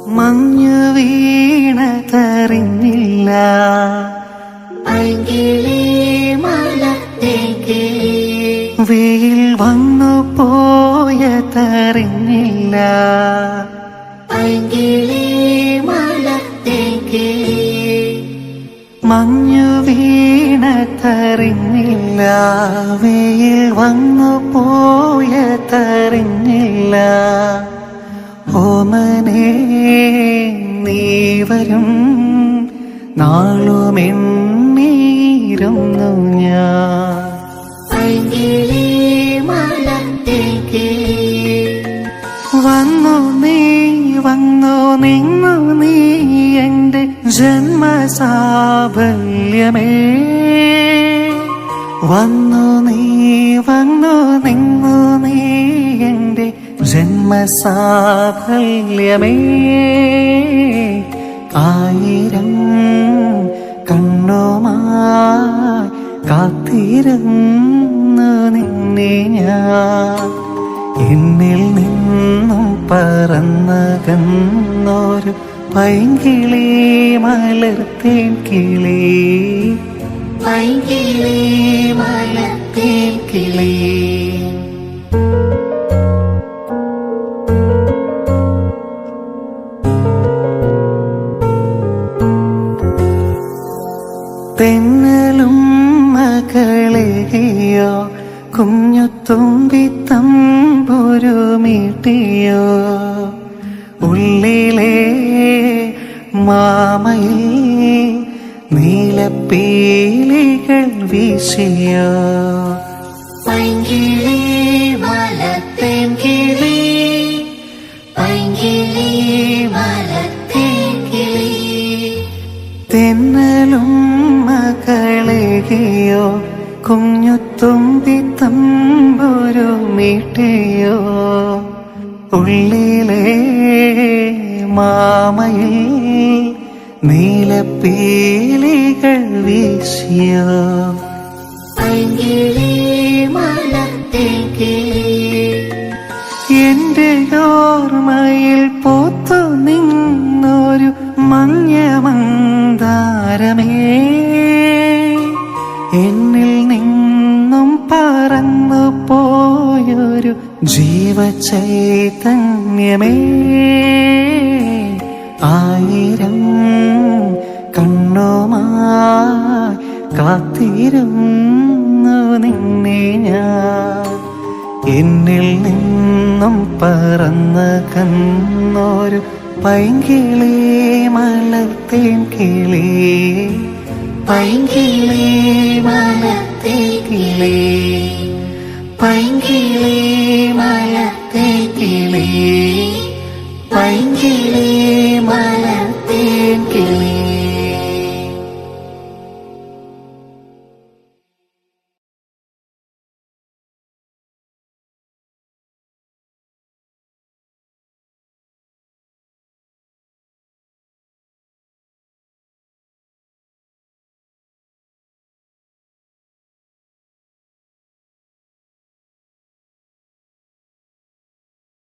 മഞ്ഞു വീണതറിഞ്ഞില്ല, പൈങ്കിളി മലർത്തേങ്കിളി. വെയിൽ വന്നു പോയതറിഞ്ഞില്ല, പൈങ്കിളി മലർത്തേങ്കിളി. മഞ്ഞു വീണതറിഞ്ഞില്ല, വെയിൽ വന്നു പോയതറിഞ്ഞില്ല. ഓമനേ നീ വരും നാളുമെണ്ണീരുന്നു ഞാൻ. പൈങ്കിളി മലർത്തേങ്കിളി. വന്നു നീ വന്നു നിന്നു നീ എന്റെ ജന്മസാഫല്യമേ. വന്നു നീ വന്നു നിന്നു നീ എന്റെ ജന്മസാഫല്യമേ. ആയിരം കണ്ണുമായി കാത്തിരുന്നു നിന്നെ ഞാൻ. എന്നിൽ നിന്നും പറന്നകന്നൊരു പൈങ്കിളി മലർത്തേൻ കിളി, പൈങ്കിളി മലർത്തേൻ കിളി. തെന്നലും മകളെയോ കുഞ്ഞു തുമ്പി തമ്പുരു മീട്ടിയോ. ഉള്ളിലെ മാമയിൽ നീലപ്പീലികൾ വീശിയോ. പൈങ്കിളി മലർത്തേൻ കിളി, പൈങ്കിളി മലർത്തേൻ കിളി. തെന്നലും മകളെയോ കുഞ്ഞു തുമ്പി തമ്പുരു മീട്ടിയോ. ഉള്ളിലെ മാമയിൽ നീലപ്പീലികൾ വീശിയോ. പൈങ്കിളി മലർത്തേൻ കിളി. എന്റെ ഓർമ്മയിൽ പൂത്തു നിന്നൊരു മഞ്ഞ മന്ദാരമേ. എന്നിൽ നിന്നും പറന്നു പോയൊരു ജീവചൈതന്യമേ. ആയിരം കണ്ണുമായി കാത്തിരുന്നു നിന്നെ ഞാൻ. എന്നിൽ നിന്നും പറന്നകന്നൊരു പൈങ്കിളി മലർത്തേൻ കിളി, പൈങ്കിളി മലർത്തേൻ കിളി, പൈങ്കിളി മലർത്തേൻ കിളി.